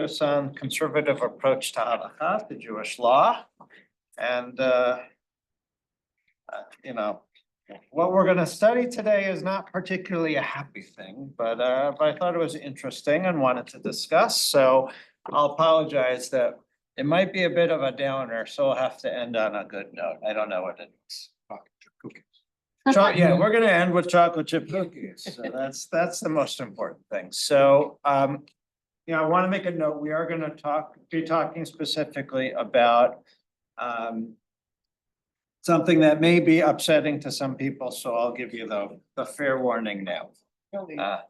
focus on conservative approach to halakha, the Jewish law. And, what we're going to study today is not particularly a happy thing, but I thought it was interesting and wanted to discuss. So I'll apologize that it might be a bit of a downer, so I'll have to end on a good note. I don't know what it is. Yeah, we're gonna end with chocolate chip cookies. So that's the most important thing. So, I want to make a note. We are gonna be talking specifically about something that may be upsetting to some people, so I'll give you the fair warning now.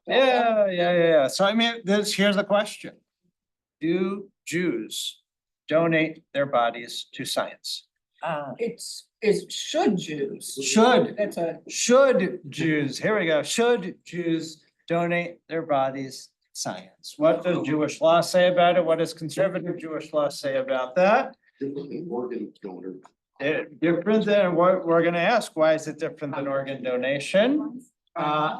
Yeah. So here's the question. Do Jews donate their bodies to science? It's should Jews. Should Jews, here we go. Should Jews donate their bodies to science? What does Jewish law say about it? What does conservative Jewish law say about that? Different than what we're gonna ask. Why is it different than organ donation?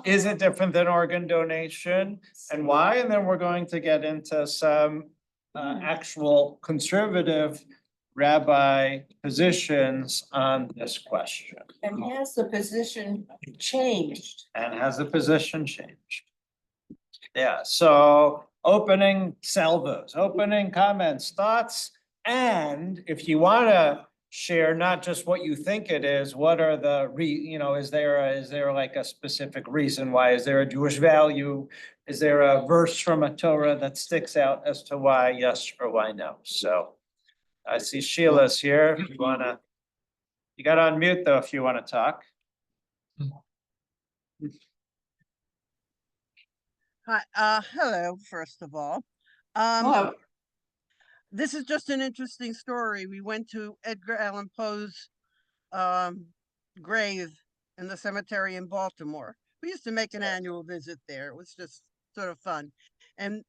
Is it different than organ donation and why? And then we're going to get into some actual conservative rabbi positions on this question. And has the position changed? And has the position changed? Yeah, so opening salvos, opening comments, thoughts, and if you wanna share not just what you think it is, what are the is there like a specific reason why? Is there a Jewish value? Is there a verse from a Torah that sticks out as to why yes or why no? So I see Sheila's here. If you got on mute though, if you want to talk. Hi, hello, first of all. Hello. This is just an interesting story. We went to Edgar Allan Poe's grave in the cemetery in Baltimore. We used to make an annual visit there. It was just sort of fun. And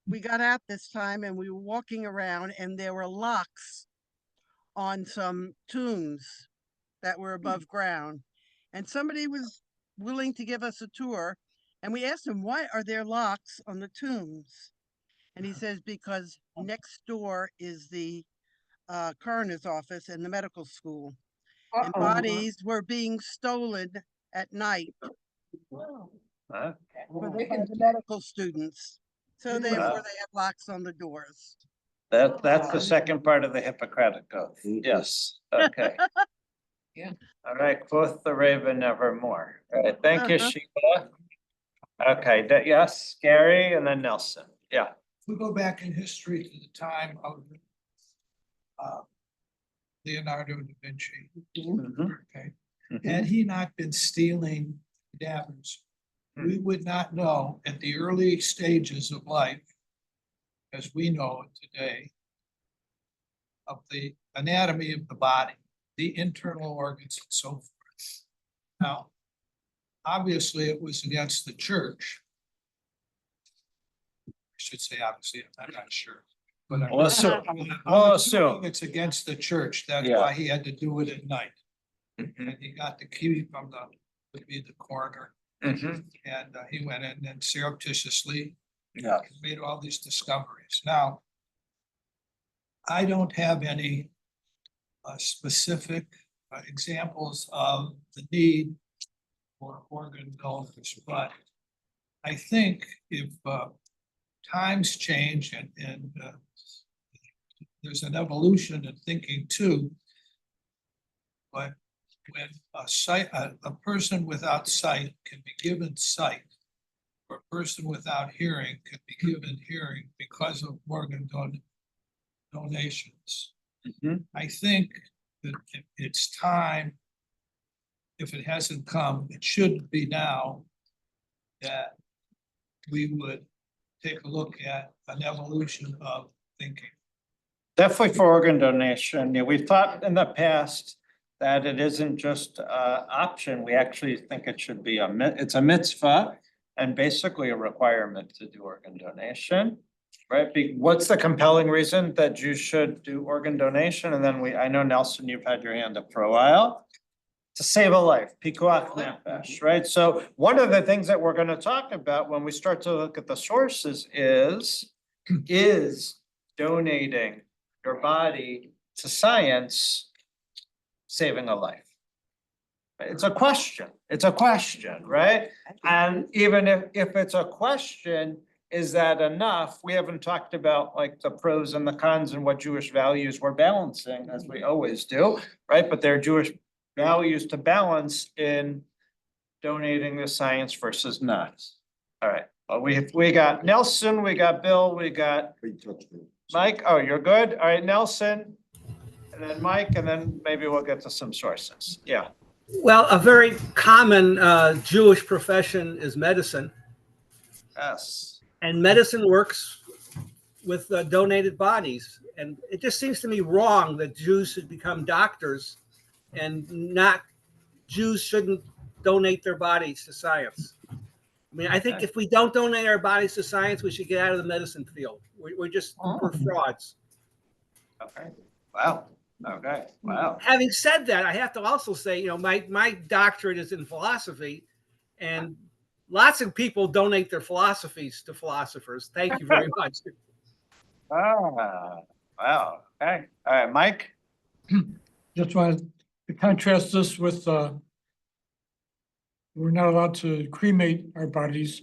we got out this time and we were walking around and there were locks on some tombs that were above ground. And somebody was willing to give us a tour. And we asked him, why are there locks on the tombs? And he says, because next door is the coroner's office and the medical school. And bodies were being stolen at night for the medical students. So therefore they have locks on the doors. That's the second part of the Hippocratic Oath. Yes, okay. Yeah. All right, quoth the raven nevermore. All right, thank you, Sheila. Okay, yes, Gary and then Nelson. Yeah. We go back in history to the time of Leonardo da Vinci. Okay, had he not been stealing cadavers, we would not know at the early stages of life, as we know it today, of the anatomy of the body, the internal organs and so forth. Now, obviously it was against the church. I should say obviously, I'm not sure. But I'm assuming it's against the church. That's why he had to do it at night. And he got the key from would be the coroner. And he went in and surreptitiously made all these discoveries. Now, I don't have any specific examples of the need for organ donors, but I think if times change and there's an evolution in thinking too. But when a person without sight can be given sight, or a person without hearing can be given hearing because of organ donations. I think that it's time, if it hasn't come, it should be now, that we would take a look at an evolution of thinking. Definitely for organ donation. Yeah, we've thought in the past that it isn't just an option. We actually think it should be it's a mitzvah and basically a requirement to do organ donation, right? What's the compelling reason that Jews should do organ donation? And then I know Nelson, you've had your hand up for a while. To save a life, pikuach nefesh, right? So one of the things that we're going to talk about when we start to look at the sources is is donating your body to science saving a life? It's a question, right? And even if it's a question, is that enough? We haven't talked about like the pros and the cons and what Jewish values we're balancing, as we always do, right? But there are Jewish values to balance in donating the science versus not. All right, well, we got Nelson, we got Bill, we got Mike. Oh, you're good? All right, Nelson. And then Mike, and then maybe we'll get to some sources. Yeah. Well, a very common Jewish profession is medicine, Yes. and medicine works with donated bodies. And it just seems to me wrong that Jews should become doctors and not Jews shouldn't donate their bodies to science. I mean, I think if we don't donate our bodies to science, we should get out of the medicine field. We're frauds. Okay. Wow. Okay. Wow. Having said that, I have to also say, my doctorate is in philosophy, and lots of people donate their philosophies to philosophers. Thank you very much. Ah, wow. Okay. All right, Mike. Just wanted to contrast this with, we're not allowed to cremate our bodies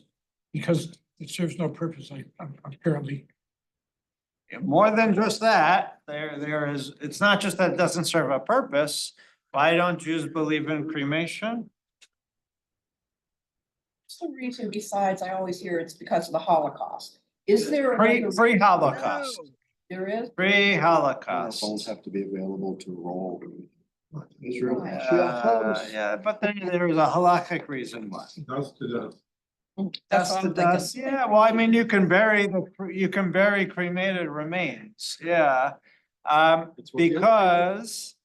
because it serves no purpose, apparently. More than just that, there is, it's not just that it doesn't serve a purpose. Why don't Jews believe in cremation? What's the reason besides, I always hear it's because of the Holocaust? Is there another? Pre-Holocaust. There is? Pre-Holocaust. Phones have to be available to roll. Israel. Yeah, but then there is a halakhic reason why. That's what I'm thinking. Yeah, well, I mean, you can bury cremated remains, yeah. Because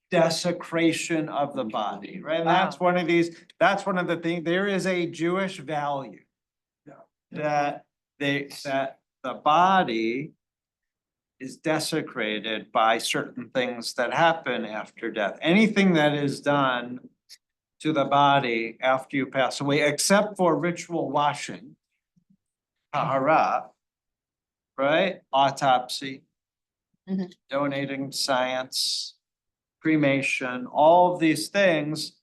desecration of the body, right? And that's one of the things, there is a Jewish value. That the body is desecrated by certain things that happen after death. Anything that is done to the body after you pass away, except for ritual washing, tahara, right? Autopsy, donating science, cremation, all of these things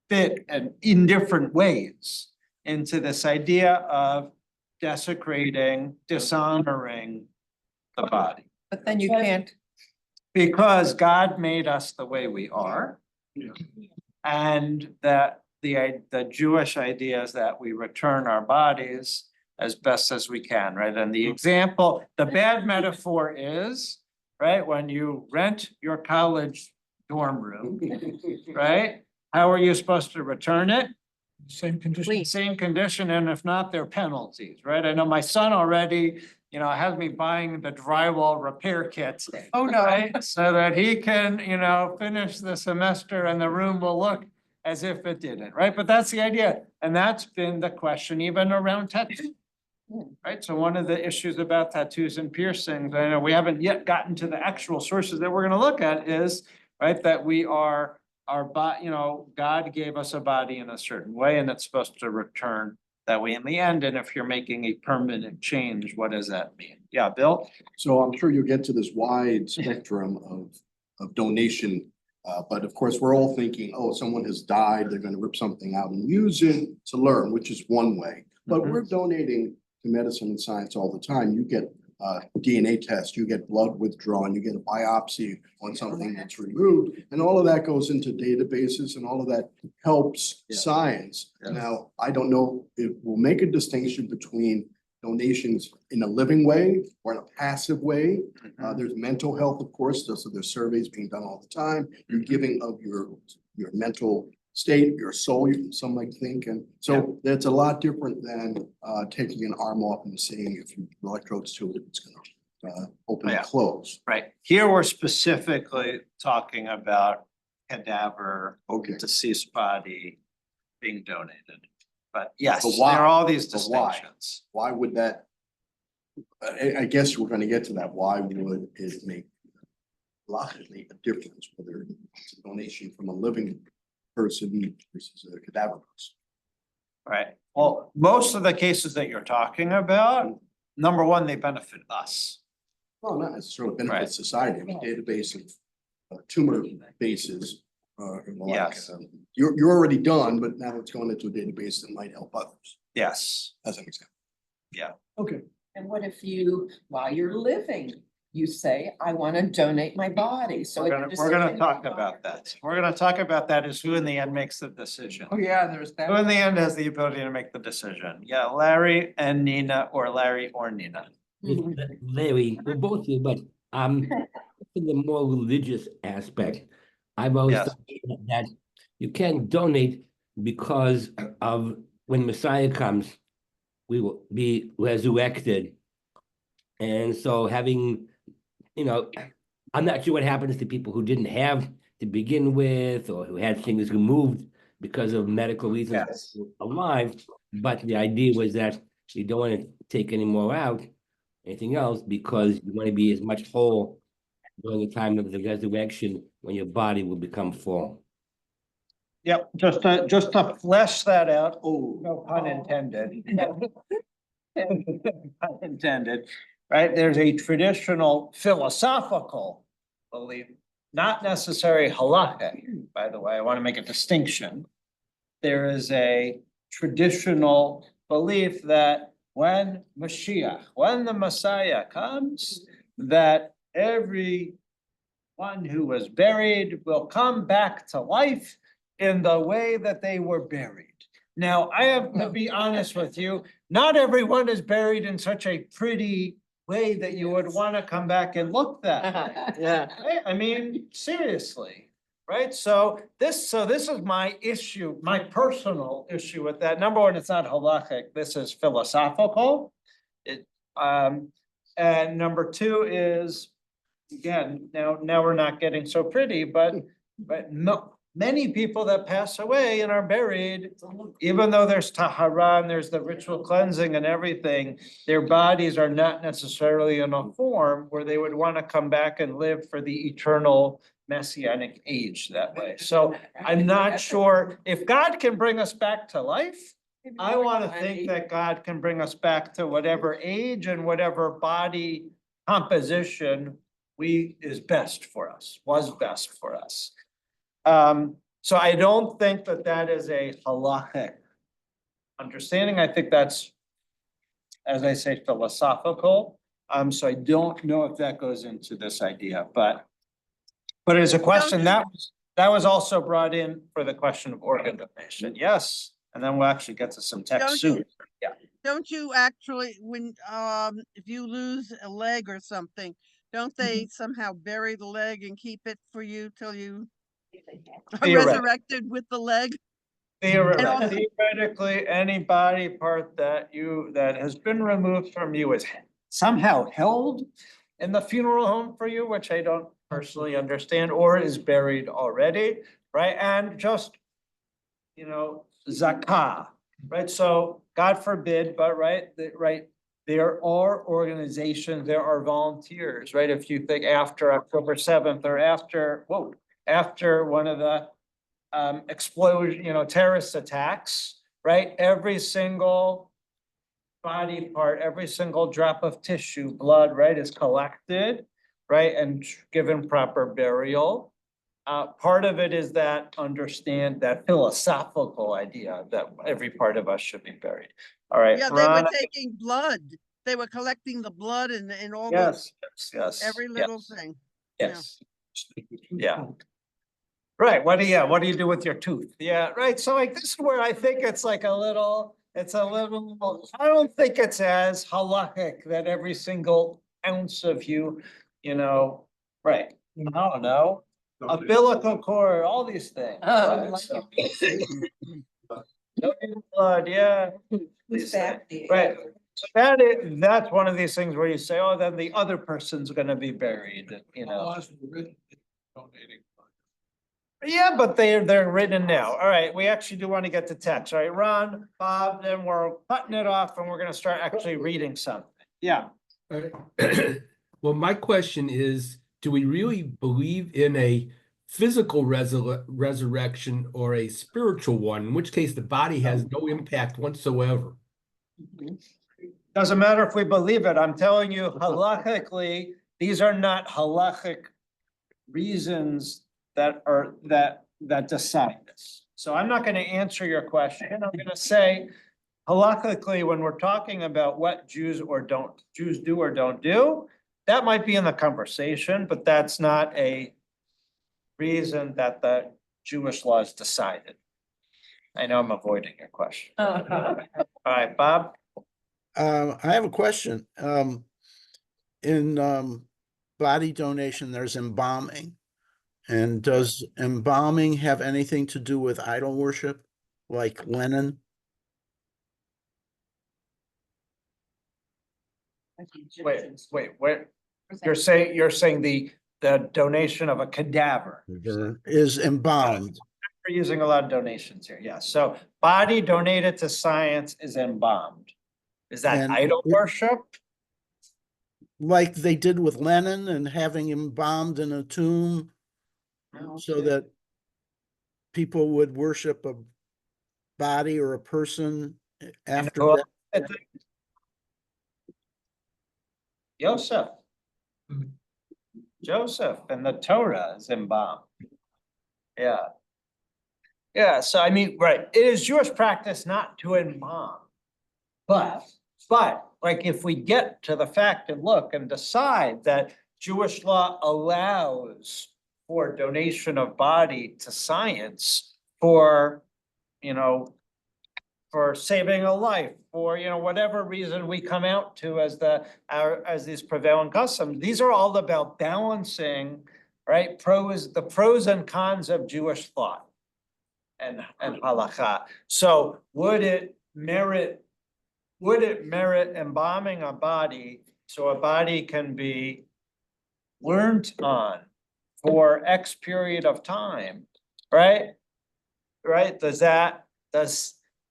fit in different ways into this idea of desecrating, dishonoring the body. But then you can't. Because God made us the way we are. And that the Jewish idea is that we return our bodies as best as we can, right? And the example, the bad metaphor is, right, when you rent your college dorm room, right? How are you supposed to return it? Same condition. Same condition, and if not, there are penalties, right? I know my son already, has me buying the drywall repair kits. Oh, no. Right, so that he can, finish the semester and the room will look as if it didn't, right? But that's the idea, and that's been the question even around tattoos. Right, so one of the issues about tattoos and piercings, I know we haven't yet gotten to the actual sources that we're gonna look at is, right, that we are, God gave us a body in a certain way and it's supposed to return that way in the end. And if you're making a permanent change, what does that mean? Yeah, Bill? So I'm sure you'll get to this wide spectrum of donation. But of course, we're all thinking, oh, someone has died, they're gonna rip something out and use it to learn, which is one way. But we're donating to medicine and science all the time. You get DNA test, you get blood withdrawn, you get a biopsy on something that's removed, and all of that goes into databases and all of that helps science. Now, I don't know if we'll make a distinction between donations in a living way or in a passive way. There's mental health, of course, so there's surveys being done all the time. You're giving of your mental state, your soul, some might think, and so that's a lot different than taking an arm off and seeing if you electrodes to it, it's gonna open and close. Right, here we're specifically talking about cadaver, deceased body being donated. But yes, But why? there are all these But why? distinctions. Why would that? I guess we're gonna get to that. Why would it make logically a difference whether it's a donation from a living person versus a cadaver person? Right, well, most of the cases that you're talking about number one, they benefit us. Well, not necessarily Right. benefit society, I mean, database of tumor bases. And the like. Yes. You're already done, but now it's going into a database that might help others, Yes, as an example. Yeah. Okay. And what if you, while you're living, you say, I want to donate my body, so. we're gonna talk about that. We're gonna talk about that is who in the end makes the decision. Oh, yeah, there's Who in the end has the ability to make the decision? Yeah, Larry and Nina, or Larry or Nina. Larry, we're both here, but in the more religious aspect, I've always Yes. thought that you can't donate because of when Messiah comes, we will be resurrected. And so having, I'm not sure what happens to people who didn't have to begin with, or who had things removed because of medical reasons Yes. alive. But the idea was that you don't want to take any more out, anything else, because you want to be as much whole during the time of the resurrection when your body will become full. Yep, just to flesh that out. Oh, no pun intended. Pun intended, right? There's a traditional philosophical belief, not necessarily halakhic, by the way. I want to make a distinction. There is a traditional belief that when Mashiach, when the Messiah comes, that every one who was buried will come back to life in the way that they were buried. Now, I have to be honest with you, not everyone is buried in such a pretty way that you would want to come back and look that way. Yeah. I mean, seriously, right? So this is my issue, my personal issue with that. Number one, it's not halachic, this is philosophical. And number two is, again, now we're not getting so pretty, but no, many people that pass away and are buried, even though there's tahara and there's the ritual cleansing and everything, their bodies are not necessarily in a form where they would want to come back and live for the eternal messianic age that way. So I'm not sure if God can bring us back to life. I want to think that God can bring us back to whatever age and whatever body composition is best for us, was best for us. So I don't think that is a halachic understanding. I think that's, as I say, philosophical. So I don't know if that goes into this idea, but it is a question that was also brought in for the question of organ donation. Yes, and then we'll actually get to some text soon. Yeah. Don't you actually, when, if you lose a leg or something, don't they somehow bury the leg and keep it for you till you are resurrected with the leg? Theoretically, any body part that has been removed from you is somehow held in the funeral home for you, which I don't personally understand, or is buried already, right? And just, zakah, right? So God forbid, but there are organizations, there are volunteers, right? If you think after October 7th or after one of the explosion, terrorist attacks, right? Every single body part, every single drop of tissue, blood, right, is collected, right, and given proper burial. Part of it is that philosophical idea that every part of us should be buried. All right. Yeah, they were taking blood. They were collecting the blood and all yes, every little thing. Yes. Yeah. Right. What do you do with your tooth? Yeah. Right. So this is where I think it's a little, I don't think it's as halakhic that every single ounce of you, right. I don't know. Umbilical cord, all these things. Blood, yeah. Right. So that's one of these things where you say, oh, then the other person's gonna be buried, Donating. Yeah, but they're written now. All right, we actually do want to get to text. All right, Ron, Bob, then we're cutting it off and we're gonna start actually reading something. Yeah. Well, my question is, do we really believe in a physical resurrection or a spiritual one, in which case the body has no impact whatsoever? Doesn't matter if we believe it. I'm telling you, halachically, these are not halachic reasons that decide this. So I'm not gonna answer your question. I'm gonna say, halachically, when we're talking about what Jews do or don't do, that might be in the conversation, but that's not a reason that the Jewish law is decided. I know I'm avoiding your question. All right, Bob? I have a question. In body donation, there's embalming. And does embalming have anything to do with idol worship, like Lenin? Wait, you're saying the donation of a cadaver. Is embalmed. We're using a lot of donations here, yes. So body donated to science is embalmed. Is that And idol worship? Like they did with Lenin and having him embalmed in a tomb so that people would worship a body or a person after death? Joseph. Joseph and the Torah is embalmed. Yeah. Yeah, so I mean, right, it is Jewish practice not to embalm. But like if we get to the fact and look and decide that Jewish law allows for donation of body to science for, for saving a life, for, whatever reason we come out to as as these prevailing customs, these are all about balancing, right? The pros and cons of Jewish thought and halakha. So would it merit embalming a body so a body can be learned on for X period of time, right? Right? Does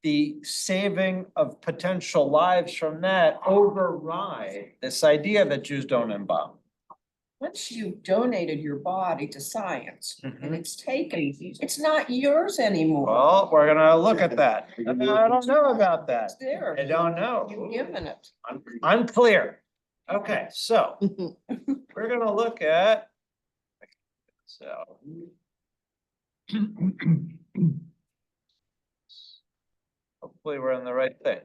the saving of potential lives from that override this idea that Jews don't embalm? Once you've donated your body to science and Mhm. it's taken, it's not yours anymore. Well, we're gonna look at that. I don't know about that. It's there. I don't know. You've given it. Unclear. Okay, so we're gonna look at. So. Hopefully we're on the right thing.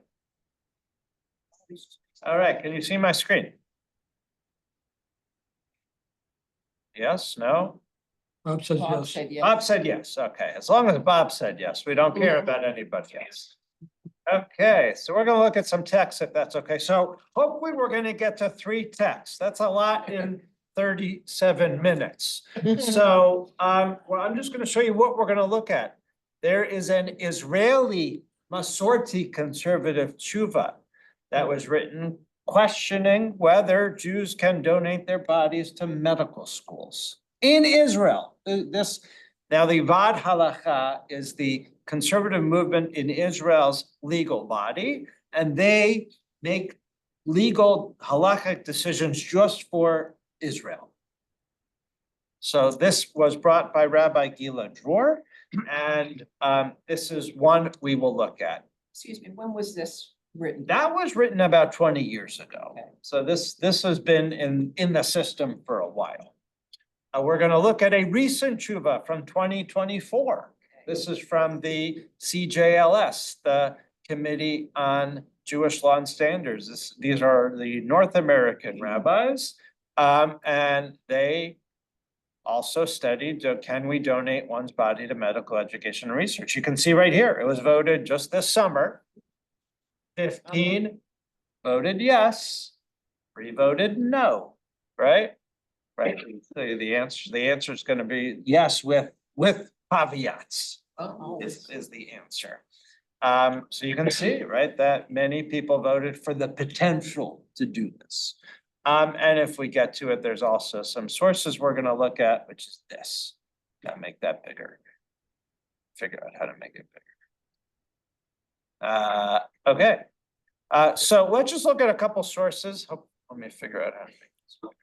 All right, can you see my screen? Yes, no? Bob says Bob yes. said yes. Bob said yes, okay, as long as Bob said yes, we don't care about anybody else. Okay, so we're gonna look at some texts if that's okay, so hopefully we're gonna get to 3 texts, that's a lot in 37 minutes. So, well, I'm just gonna show you what we're gonna look at. There is an Israeli Masorti conservative tshuva that was written questioning whether Jews can donate their bodies to medical schools in Israel. Now the Vad Halacha is the conservative movement in Israel's legal body, and they make legal halachic decisions just for Israel. So this was brought by Rabbi Gila Dror, and this is one we will look at. Excuse me, when was this written? That was written about 20 years ago. Okay. So this has been in the system for a while. We're gonna look at a recent tshuva from 2024. This is from the CJLS, the Committee on Jewish Law and Standards. These are the North American rabbis, and they also studied, can we donate one's body to medical education and research? You can see right here, it was voted just this summer. 15 voted yes, 3 voted no, right? Right, so the answer is gonna be yes with caveats. Is the answer. So you can see, right, that many people voted for the potential to do this. And if we get to it, there's also some sources we're gonna look at, which is this. Gotta make that bigger. Figure out how to make it bigger. Okay. So let's just look at a couple sources. Let me figure out how to make this bigger.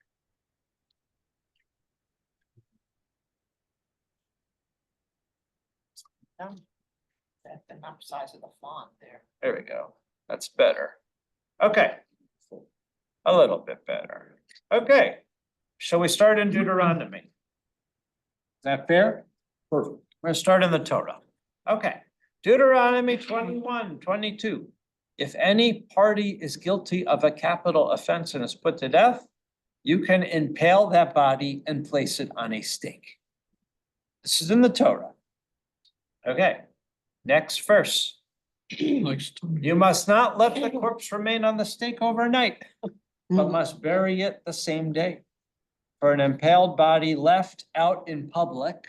That's the size of the font there. There we go. That's better. Okay. A little bit better. Okay. Shall we start in Deuteronomy? Is that fair? Perfect. We're gonna start in the Torah. Okay. Deuteronomy 21:22. If any party is guilty of a capital offense and is put to death, you can impale that body and place it on a stake. This is in the Torah. Okay, next verse. You must not let the corpse remain on the stake overnight, but must bury it the same day. For an impaled body left out in public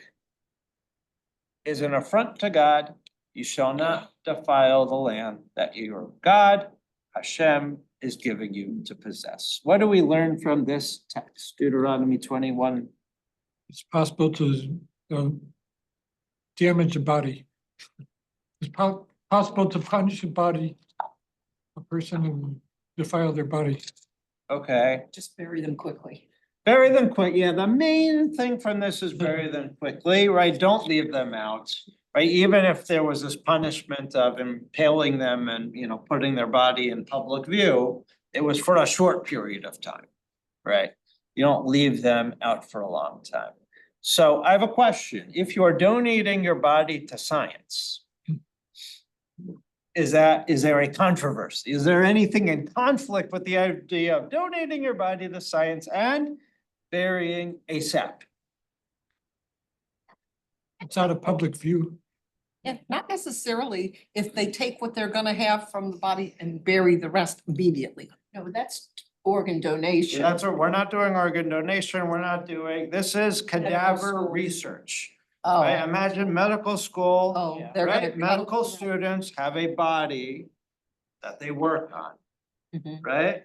is an affront to God. You shall not defile the land that your God, Hashem, is giving you to possess. What do we learn from this text? Deuteronomy 21. It's possible to damage a body. It's possible to punish a person and defile their body. Okay, Just bury them quickly. bury them quick. Yeah, the main thing from this is bury them quickly, right? Don't leave them out, right? Even if there was this punishment of impaling them and, putting their body in public view, it was for a short period of time, right? You don't leave them out for a long time. So I have a question. If you are donating your body to science, is there a controversy? Is there anything in conflict with the idea of donating your body to science and burying ASAP? It's out of public view. Yeah, not necessarily if they take what they're gonna have from the body and bury the rest immediately. No, that's organ donation. That's what, we're not doing organ donation, we're not doing, this is cadaver school. research. Oh, Right? Imagine medical school, oh, they're gonna. right? Medical students have a body that they work on, Mhm. right?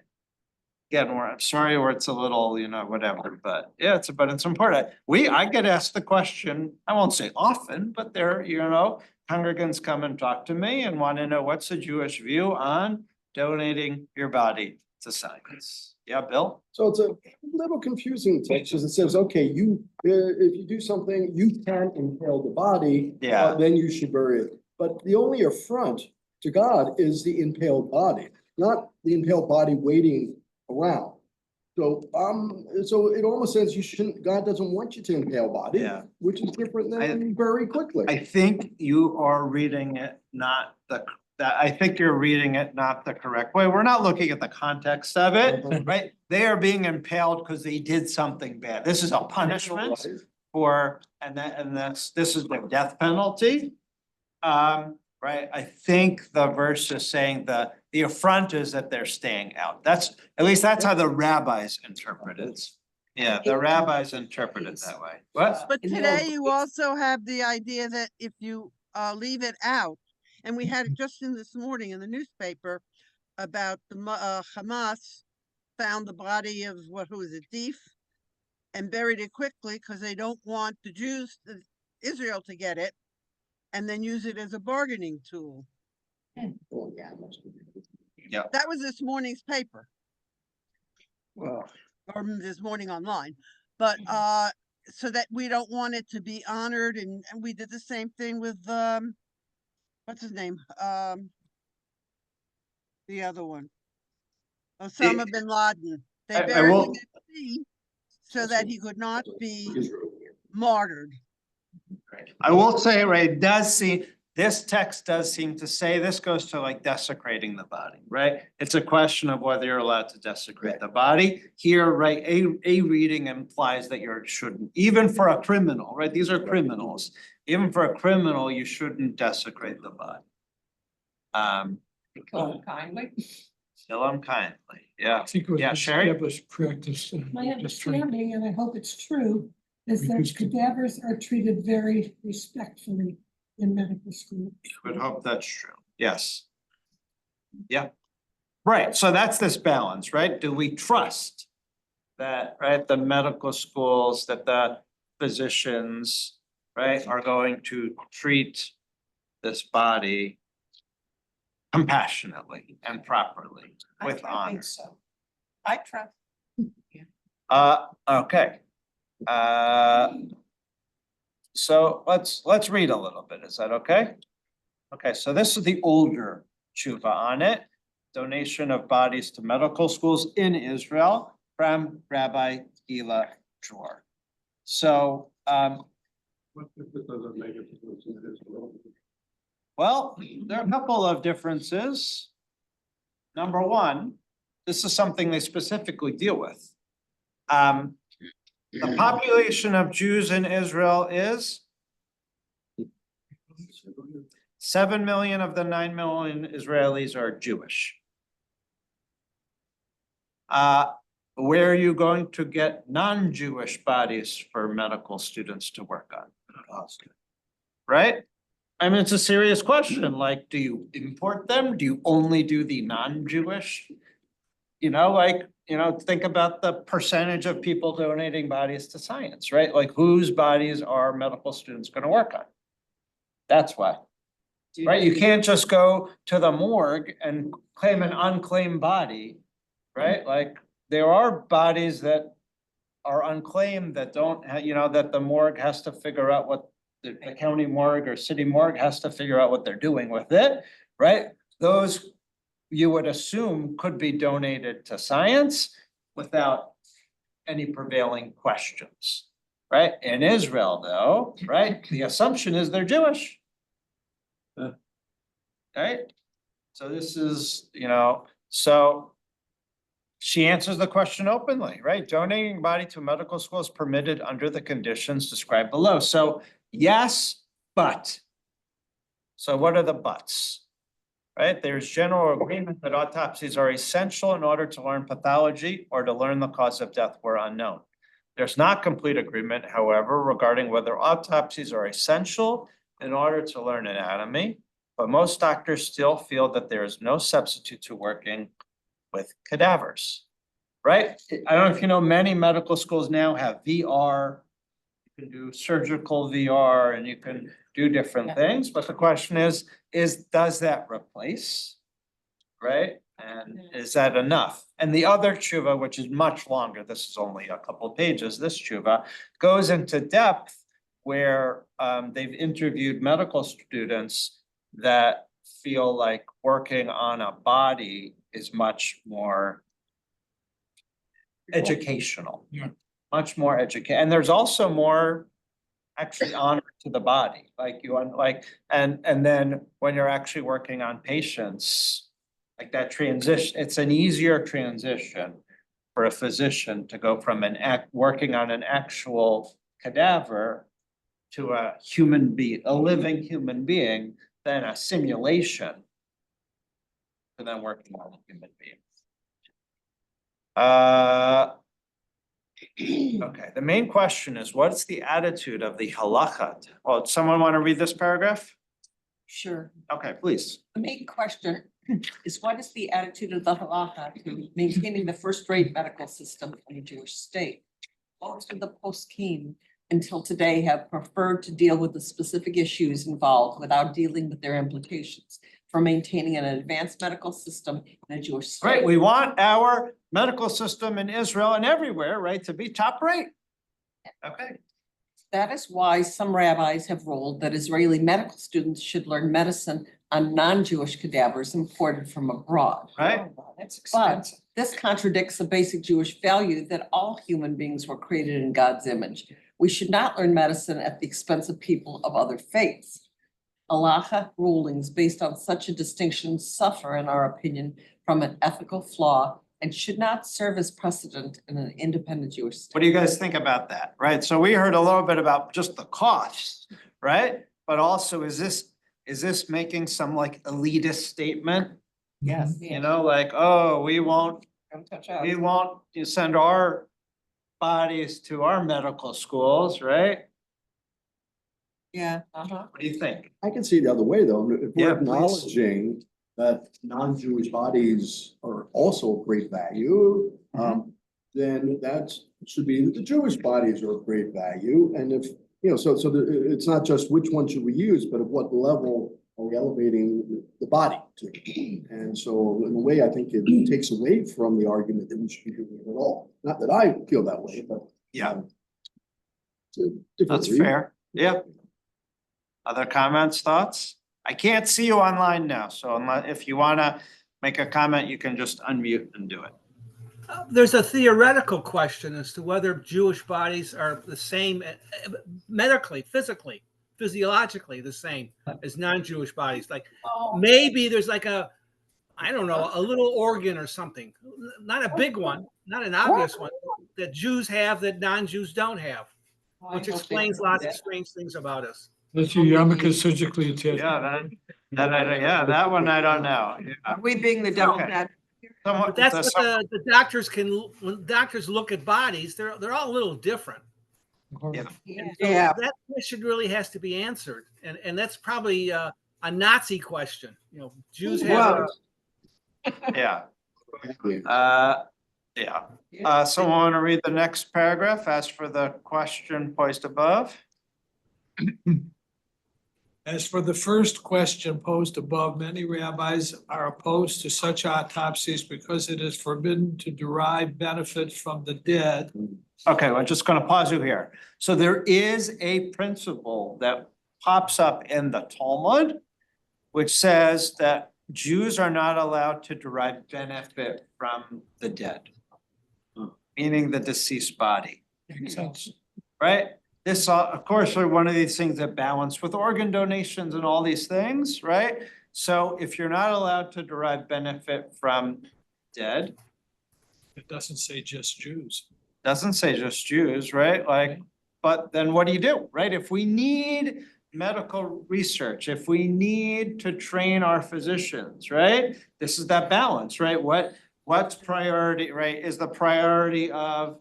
Again, I'm sorry where it's a little, whatever, but yeah, it's important. I get asked the question, I won't say often, but congregants come and talk to me and want to know what's the Jewish view on donating your body to science. Yeah, Bill? So it's a little confusing text because it says, okay, if you do something, you can impale the body. Yeah. But then you should bury it. But the only affront to God is the impaled body, not the impaled body waiting around. So, it almost says God doesn't want you to impale body. Yeah. Which is different than bury quickly. I think you are reading it I think you're reading it not the correct way. We're not looking at the context of it, right? They are being impaled because they did something bad. This is a punishment this is the death penalty. Right, I think the verse is saying the affront is that they're staying out. At least that's how the rabbis interpret it. Yeah, the rabbis interpret it that way. What? But In the today old- you also have the idea that if you leave it out, and we had it just in this morning in the newspaper about the Hamas found the body of who is it, Deef, and buried it quickly because they don't want the Jews, Israel, to get it, and then use it as a bargaining tool. Oh, yeah. That was this morning's paper, Well, or this morning online, but so that we don't want it to be honored, and we did the same thing with what's his name? The other one. Osama bin Laden. They I buried will- him at sea so that he could not be martyred. I will say, right, this text does seem to say, this goes to like desecrating the body, right? It's a question of whether you're allowed to desecrate the body. Here, right, a reading implies that you shouldn't, even for a criminal, right? These are criminals. Even for a criminal, you shouldn't desecrate the body. Kill them kindly. Kill them kindly, yeah. I think it was Yeah, Sherry? established practice. My just trying- understanding, and I hope it's true, is that Because- cadavers are treated very respectfully in medical school. Would hope that's true, yes. Yeah. Right, so that's this balance, right? Do we trust that, right, the medical schools, that the physicians, right, are going to treat this body compassionately and properly with honor? So. I trust. Okay. So let's read a little bit. Is that okay? Okay, so this is the older tshuva on it. donation of bodies to medical schools in Israel from Rabbi Gila Dror. So, well, there are a couple of differences. Number one, this is something they specifically deal with. The population of Jews in Israel is 7 million of the 9 million Israelis are Jewish. Where are you going to get non-Jewish bodies for medical students to work on? Right? I mean, it's a serious question. Like, do you import them? Do you only do the non-Jewish? Think about the percentage of people donating bodies to science, right? Like, whose bodies are medical students going to work on? That's why. Right? You can't just go to the morgue and claim an unclaimed body, right? Like, there are bodies that are unclaimed that don't, that the morgue has to figure out what the county morgue or city morgue has to figure out what they're doing with it, right? Those you would assume could be donated to science without any prevailing questions, right? In Israel, though, right, the assumption is they're Jewish. Right? So this is, so she answers the question openly, right? Donating a body to a medical school is permitted under the conditions described below. So yes, but. So what are the buts? Right? There's general agreement that autopsies are essential in order to learn pathology or to learn the cause of death where unknown. There's not complete agreement, however, regarding whether autopsies are essential in order to learn anatomy, but most doctors still feel that there is no substitute to working with cadavers, right? I don't know if you know, many medical schools now have VR. You can do surgical VR and you can do different things, but the question is does that replace, right? And is that enough? And the other tshuva, which is much longer, this is only a couple of pages, this tshuva goes into depth where they've interviewed medical students that feel like working on a body is much more educational. Yeah. Much more and there's also more actually honor to the body, and then when you're actually working on patients, like that transition, it's an easier transition for a physician to go from working on an actual cadaver to a human being, a living human being, than a simulation to then working on a human being. Okay, the main question is, what's the attitude of the halakha? Oh, someone want to read this paragraph? Sure. Okay, please. The main question is, what is the attitude of the halacha to maintaining the first-rate medical system in a Jewish state? Most of the poskim until today have preferred to deal with the specific issues involved without dealing with their implications for maintaining an advanced medical system in a Jewish state. Right, we want our medical system in Israel and everywhere, right, to be top rate. Okay. That is why some rabbis have ruled that Israeli medical students should learn medicine on non-Jewish cadavers imported from abroad. Right. That's expensive. But this contradicts the basic Jewish value that all human beings were created in God's image. We should not learn medicine at the expense of people of other faiths. Halacha rulings based on such a distinction suffer, in our opinion, from an ethical flaw and should not serve as precedent in an independent Jewish state. What do you guys think about that? Right, so we heard a little bit about just the costs, right? But also, is this making some like elitist statement? Yes. Like, oh, we won't send our bodies to our medical schools, right? Yeah. What do you think? I can see it the other way, though. If Yeah, we're please. acknowledging that non-Jewish bodies are also of great value, then that should be that the Jewish bodies are of great value. And if, it's not just which one should we use, but at what level are we elevating the body to? And so in a way, I think it takes away from the argument that we should be doing it at all. Not that I feel that way, but. Yeah. That's That's fair. Yeah. Other comments, thoughts? I can't see you online now, so if you wanna make a comment, you can just unmute and do it. There's a theoretical question as to whether Jewish bodies are the same medically, physically, physiologically the same as non-Jewish bodies. Like maybe there's like I don't know, a little organ or something, not a big one, not an obvious one, that Jews have that non-Jews don't have, which explains lots of strange things about us. That's your yarmulke surgically attached. Yeah, that one I don't know. Are we being the Democrat? But that's what the doctors when doctors look at bodies, they're all a little different. Yeah. And so that question really has to be answered. And that's probably a Nazi question. You know, Jews have Yeah. Someone want to read the next paragraph? As for the question posed above. As for the first question posed above, many rabbis are opposed to such autopsies because it is forbidden to derive benefit from the dead. Okay, I'm just going to pause you here. So there is a principle that pops up in the Talmud, which says that Jews are not allowed to derive benefit from the dead, meaning the deceased body. Makes sense. Right? This, of course, are one of these things that balance with organ donations and all these things, right? So if you're not allowed to derive benefit from dead. It doesn't say just Jews. Doesn't say just Jews, right? Like, but then what do you do, right? If we need medical research, if we need to train our physicians, right? This is that balance, right? What's priority, right? Is the priority of,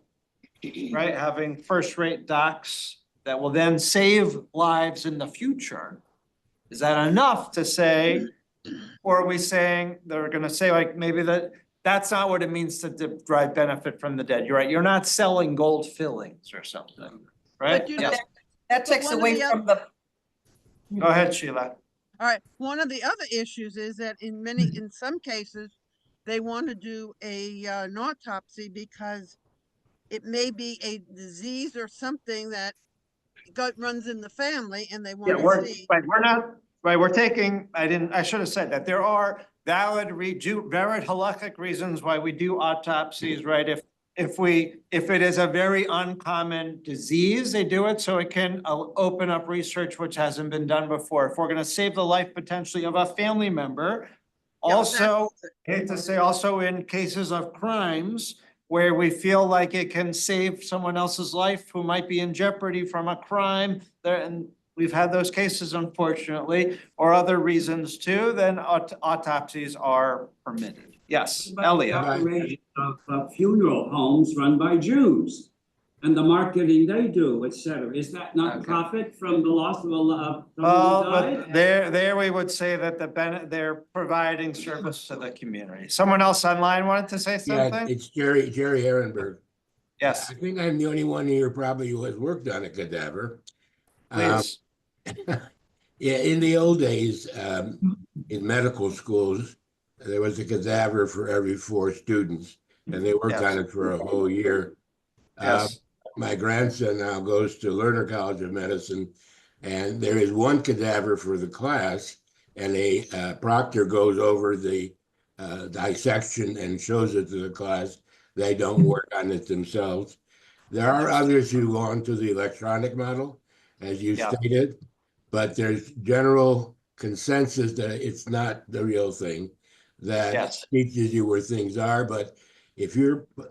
right, having first-rate docs that will then save lives in the future? Is that enough to say, or are we saying they're gonna say like maybe that's not what it means to derive benefit from the dead? You're right, you're not selling gold fillings or something, right? But you Yes. That takes one of away the from the. Go ahead, Sheila. All right, one of the other issues is that in some cases, they want to do an autopsy because it may be a disease or something that runs in the family and they Yeah, want to see. we're not, right, we're taking, I should have said that there are valid very halakhic reasons why we do autopsies, right? If it is a very uncommon disease, they do it so it can open up research which hasn't been done before. If we're gonna save the life potentially of a family member. Also, hate to say, also in cases of crimes where we feel like it can save someone else's life who might be in jeopardy from a crime there, and we've had those cases unfortunately, or other reasons too, then autopsies are permitted. Yes, Elliot. Operation of funeral homes run by Jews and the marketing they do, et cetera. Is that not Okay. profit from the loss of a someone who Well, died? but there we would say that they're providing service to the community. Someone else online wanted to say Yeah, something? it's Jerry Ehrenberg. Yes, I think I'm the only one here probably who has worked on a cadaver. please. Yeah, in the old days, in medical schools, there was a cadaver for every 4 students, and they worked on it for a whole year. Yes. My grandson now goes to Lerner College of Medicine, and there is 1 cadaver for the class, and a proctor goes over the dissection and shows it to the class. They don't work on it themselves. There are others who go on to the electronic model, as you stated, but there's general consensus that it's not the real thing, that teaches you where things are. But if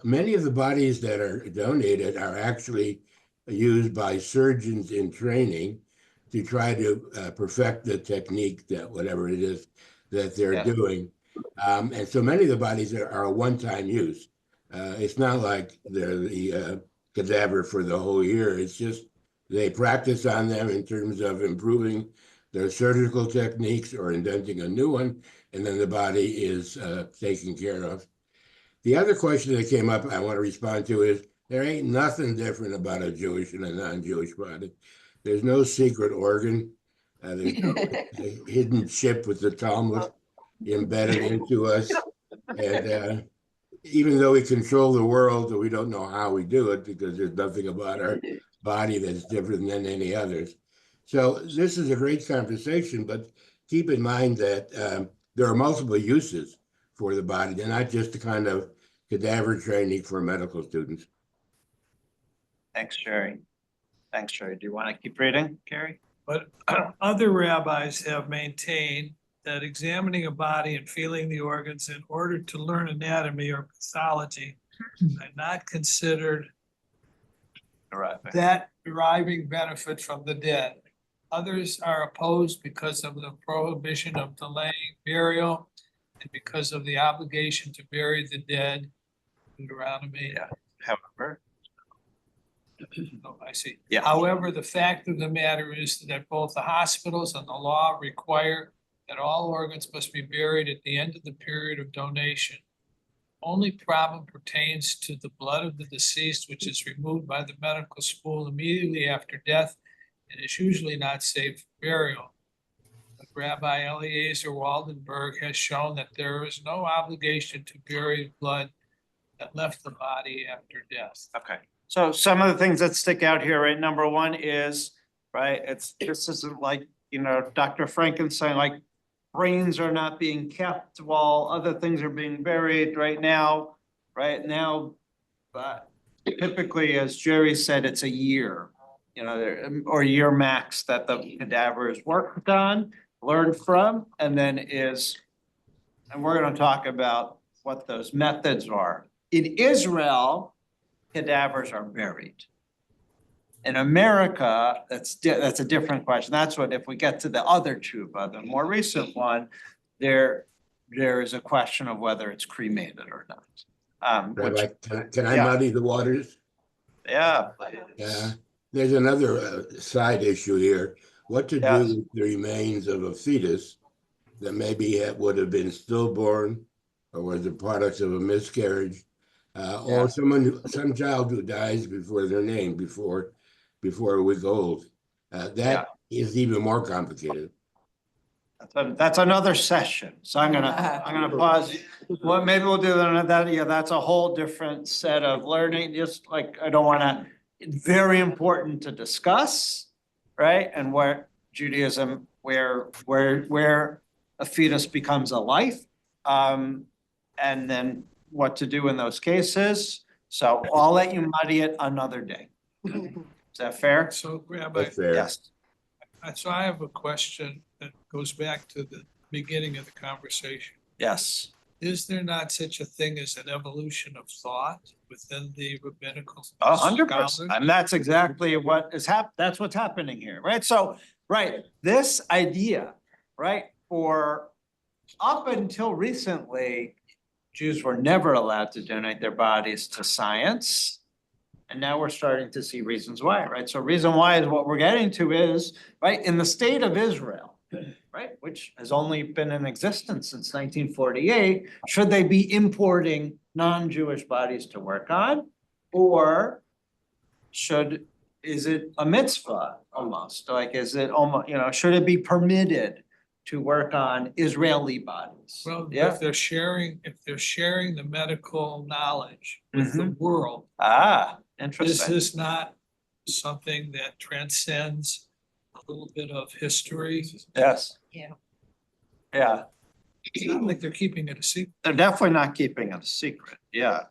many of the bodies that are donated are actually used by surgeons in training to try to perfect the technique, that whatever it is that they're doing. And so many of the bodies are a one-time use. It's not like they're the cadaver for the whole year. It's just they practice on them in terms of improving their surgical techniques or inventing a new one, and then the body is taken care of. The other question that came up I want to respond to is, there ain't nothing different about a Jewish and a non-Jewish body. There's no secret organ. There's no hidden chip with the Talmud embedded into us. And even though we control the world, we don't know how we do it, because there's nothing about our body that's different than any others. So this is a great conversation, but keep in mind that there are multiple uses for the body. They're not just the kind of cadaver training for medical students. Thanks, Sherry. Thanks, Sherry. Do you want to keep reading, Gary? But other rabbis have maintained that examining a body and feeling the organs in order to learn anatomy or pathology are not considered that deriving benefit from the dead. Others are opposed because of the prohibition of delaying burial and because of the obligation to bury the dead. Deuteronomy. Yeah. However, Oh, I see. Yeah. However, the fact of the matter is that both the hospitals and the law require that all organs must be buried at the end of the period of donation. Only problem pertains to the blood of the deceased, which is removed by the medical school immediately after death and is usually not safe for burial. But Rabbi Eliezer Waldenberg has shown that there is no obligation to bury blood that left the body after death. okay. So some of the things that stick out here, right? Number one is, right, this isn't like, Dr. Frankenstein, like brains are not being kept while other things are being buried right now, but typically, as Jerry said, it's a year, or a year max that the cadaver is worked on, learned from, and then and we're gonna talk about what those methods are. In Israel, cadavers are buried. In America, that's a different question. That's what, if we get to the other tshuva, the more recent one, there is a question of whether it's cremated or not. Rabbi, can I yeah. muddy the waters? Yeah. Yeah, there's another side issue here. What to Yes. do with the remains of a fetus that maybe would have been stillborn or was the products of a miscarriage, or some child who dies before their name, before a week old. That is even more complicated. That's another session. So I'm gonna pause. Well, maybe we'll do that. Yeah, that's a whole different set of learning. Just like, I don't wanna, very important to discuss, right? And where Judaism, where a fetus becomes a life. And then what to do in those cases. So I'll let you muddy it another day. Is that fair? So Rabbi, That's fair. Yes. so I have a question that goes back to the beginning of the conversation. Yes. Is there not such a thing as an evolution of thought within the rabbinical 100%. scholars? And that's exactly what is that's what's happening here, right? So, right, this idea, right, for up until recently, Jews were never allowed to donate their bodies to science. And now we're starting to see reasons why, right? So reason why is what we're getting to is, right, in the state of Israel, right, which has only been in existence since 1948, should they be importing non-Jewish bodies to work on? Or is it a mitzvah almost? Like, is it almost, should it be permitted to work on Israeli bodies? Well, Yeah. if they're sharing the medical knowledge with the world, Ah, is interesting. this not something that transcends a little bit of history? Yes. Yeah. Yeah, It's not like they're keeping it a secret. they're definitely not keeping it a secret. Yeah.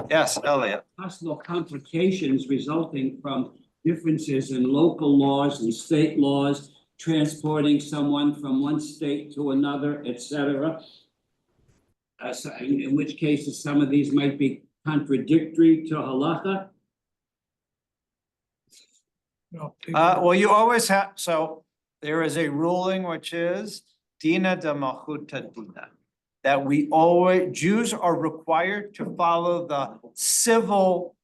Yes, Elliot. Possible complications resulting from differences in local laws and state laws, transporting someone from one state to another, etc. So in which cases, some of these might be contradictory to halacha. No, Well, you always have, so there is a ruling which is Dina de Malchuta Dina. That Jews are required to follow the civil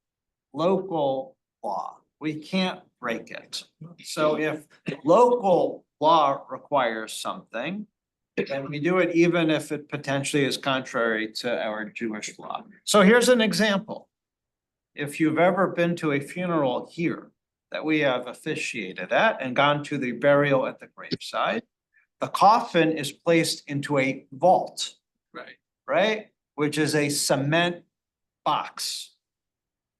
local law. We can't break it. So if local law requires something, then we do it even if it potentially is contrary to our Jewish law. So here's an example. If you've ever been to a funeral here that we have officiated at and gone to the burial at the graveside, the coffin is placed into a vault. Right? Which is a cement box.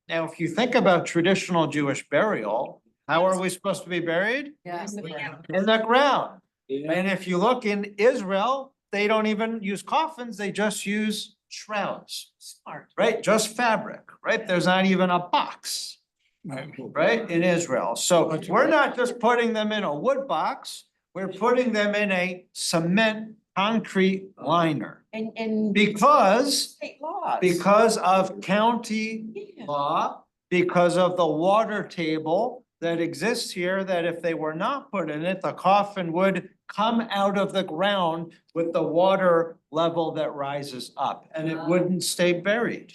Now, if you think about traditional Jewish burial, how are we supposed to be buried? Yes. In the ground. And if you look in Israel, they don't even use coffins, they just use shrouds. Smart. Right, just fabric, right? There's not even a box, right, in Israel. So we're not just putting them in a wood box, we're putting them in a cement concrete liner. And Because state laws. of county Yeah. law, because of the water table that exists here, that if they were not put in it, the coffin would come out of the ground with the water level that rises up, and it wouldn't stay buried,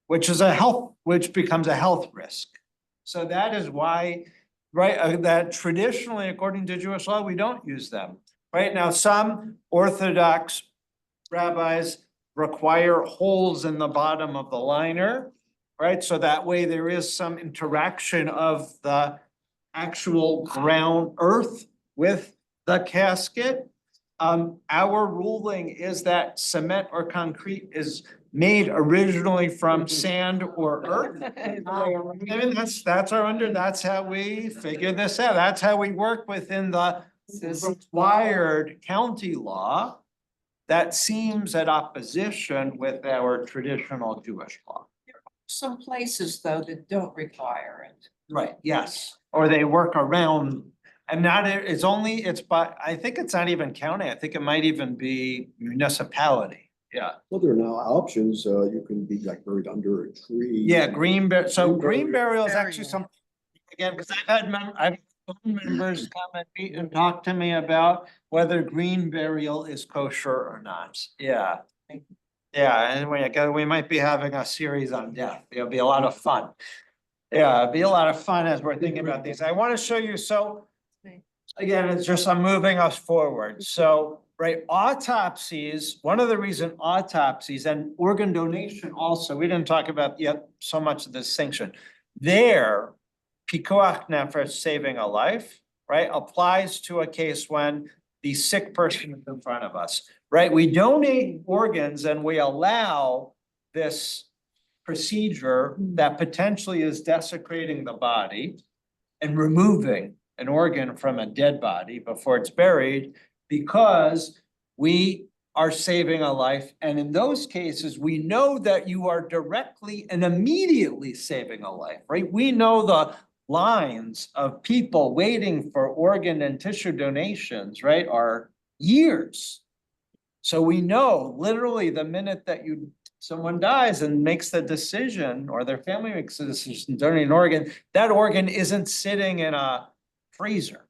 which becomes a health risk. So that is why, right, that traditionally, according to Jewish law, we don't use them. Right now, some Orthodox rabbis require holes in the bottom of the liner, right? So that way there is some interaction of the actual ground earth with the casket. Our ruling is that cement or concrete is made originally from sand or earth. And that's how we figure this out. That's how we work within the required county law that seems at opposition with our traditional Jewish law. Some places though that don't require it. Right, yes, or they work around, and not, but I think it's not even county, I think it might even be municipality, yeah. Well, there are now options, you can be like buried under a tree. Yeah, green Green burial is burial. actually something, again, because I've had members come and meet and talk to me about whether green burial is kosher or not, yeah. Yeah, and we might be having a series on death, it'll be a lot of fun. Yeah, it'd be a lot of fun as we're thinking about these. I want to show you, so again, it's just, I'm moving us forward. So, right, autopsies, one of the reason autopsies and organ donation also, we didn't talk about yet so much of the distinction. There, pikuach nefesh, saving a life, right, applies to a case when the sick person is in front of us, right? We donate organs and we allow this procedure that potentially is desecrating the body and removing an organ from a dead body before it's buried, because we are saving a life. And in those cases, we know that you are directly and immediately saving a life, right? We know the lines of people waiting for organ and tissue donations, right, are years. So we know literally the minute that someone dies and makes the decision, or their family makes the decision to donate an organ, that organ isn't sitting in a freezer.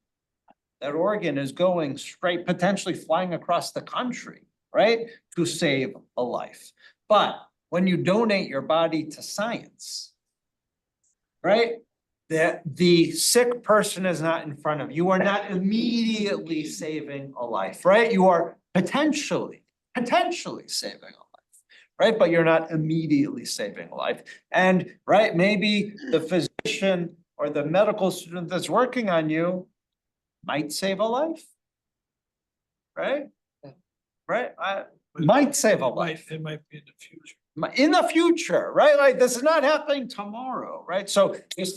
That organ is going straight, potentially flying across the country, right, to save a life. But when you donate your body to science, right, the sick person is not in front of you. You are not immediately saving a life, right? You are potentially saving a life. Right, but you're not immediately saving a life. And right, maybe the physician or the medical student that's working on you might save a life. Right? Right? Might save a life. It might be in the future. In the future, right? Like this is not happening tomorrow, right? So is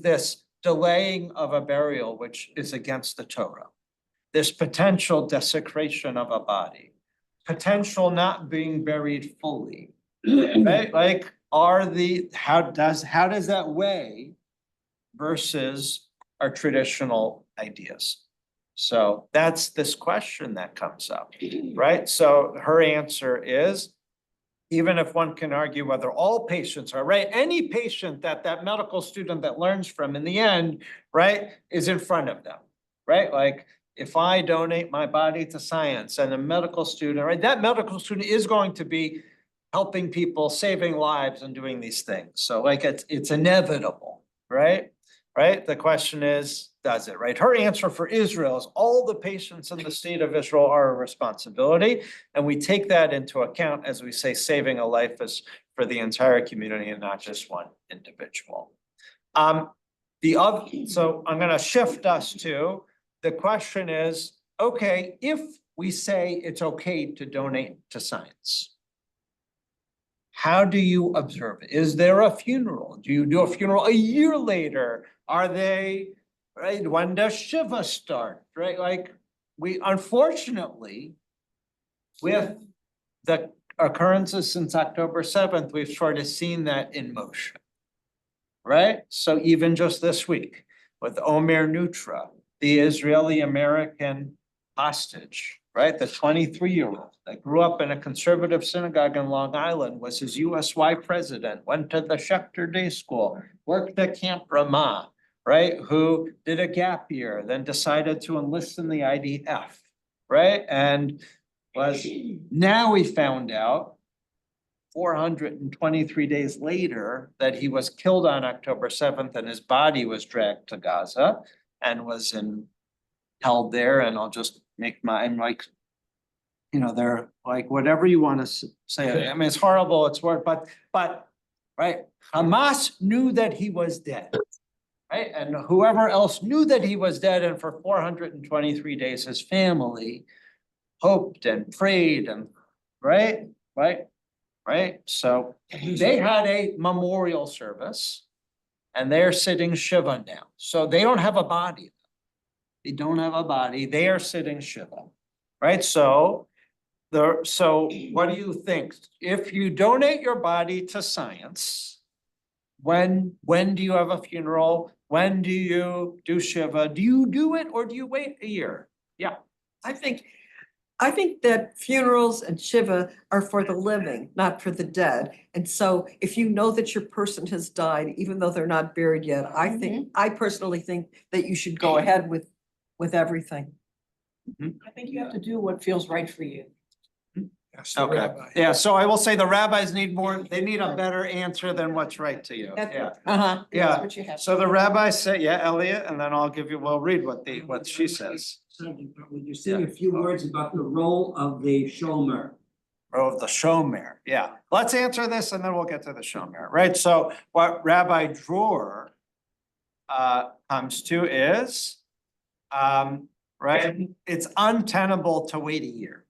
this delaying of a burial, which is against the Torah? This potential desecration of a body. Potential not being buried fully, right? Like, how does that weigh versus our traditional ideas? So that's this question that comes up, right? So her answer is, even if one can argue whether all patients are right, any patient that medical student that learns from in the end, right, is in front of them, right? Like, if I donate my body to science and a medical student, right, that medical student is going to be helping people, saving lives and doing these things. So like it's inevitable, right? Right? The question is, does it, right? Her answer for Israel is all the patients in the state of Israel are a responsibility. And we take that into account as we say saving a life is for the entire community and not just one individual. So I'm gonna shift us to, the question is, okay, if we say it's okay to donate to science, how do you observe it? Is there a funeral? Do you do a funeral a year later? Are they, right? When does Shiva start, right? Like, we unfortunately, with the occurrences since October 7th, we've sort of seen that in motion. Right? So even just this week with Omer Nutra, the Israeli-American hostage, right? The 23-year-old that grew up in a conservative synagogue in Long Island, was his USY president, went to the Schechter Day School, worked at Camp Ramah, right? Who did a gap year, then decided to enlist in the IDF, right? And now we found out 423 days later that he was killed on October 7th and his body was dragged to Gaza and was held there. And I'll just make I'm like, they're like, whatever you want to say. I mean, it's horrible, it's word, but right, Hamas knew that he was dead. Right, and whoever else knew that he was dead, and for 423 days, his family hoped and prayed and right. So they had a memorial service and they're sitting Shiva now. So they don't have a body. They don't have a body. They are sitting Shiva, right? So what do you think? If you donate your body to science, when do you have a funeral? When do you do Shiva? Do you do it or do you wait a year? Yeah. I think that funerals and Shiva are for the living, not for the dead. And so if you know that your person has died, even though they're not buried yet, I personally think that you should go ahead with everything. I think you have to do what feels right for you. Okay, yeah, so I will say the rabbis need they need a better answer than what's right to you, yeah. Uh-huh. Yeah, That's what you have. so the rabbis say, yeah, Elliot, and then we'll read what she says. Subject, but would you say a few words about the role of the shomer? Of the shomer, yeah. Let's answer this and then we'll get to the shomer, right? So what Rabbi Dror comes to is, right, it's untenable to wait a year.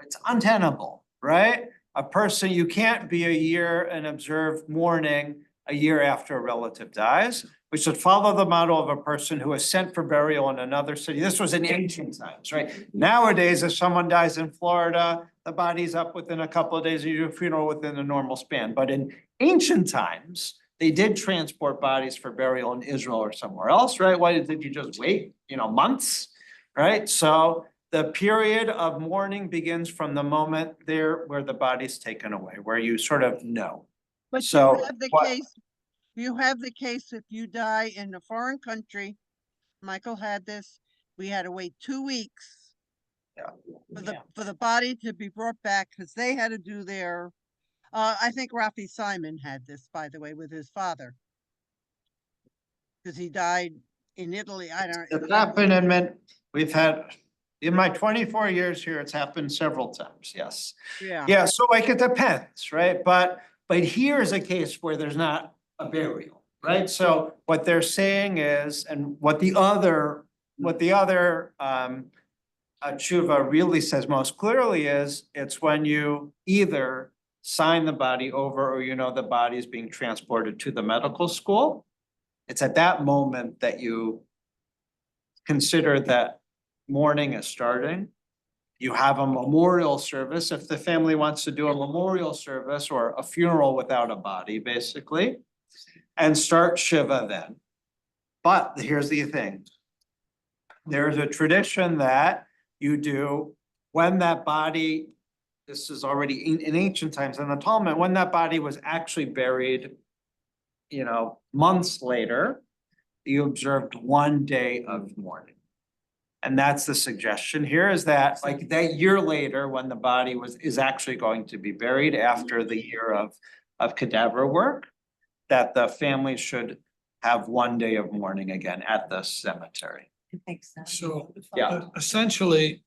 It's untenable, right? A person, you can't be a year and observe mourning a year after a relative dies. We should follow the model of a person who is sent for burial in another city. This was in ancient times, right? Nowadays, if someone dies in Florida, the body's up within a couple of days, you do a funeral within a normal span. But in ancient times, they did transport bodies for burial in Israel or somewhere else, right? Why did you just wait, months, right? So the period of mourning begins from the moment where the body's taken away, where you sort of know. But So you have the case if you die in a foreign country. Michael had this, we had to wait 2 weeks. Yeah. For the body to be brought back, because they had to do their, I think Rafi Simon had this, by the way, with his father. Because he died in Italy, It's happened we've had, in my 24 years here, it's happened several times, yes. Yeah, so like it depends, right? But here is a case where there's not a burial, right? So what they're saying is, and what the other tshuva really says most clearly is, it's when you either sign the body over or the body is being transported to the medical school. It's at that moment that you consider that mourning is starting. You have a memorial service if the family wants to do a memorial service or a funeral without a body, basically, and start Shiva then. But here's the thing. There's a tradition that you do when that body, this is already in ancient times in the Talmud, when that body was actually buried, months later, you observed 1 day of mourning. And that's the suggestion here, is that like that year later, when the body is actually going to be buried after the year of cadaver work, that the family should have 1 day of mourning again at the cemetery. It makes sense. So Yeah. essentially,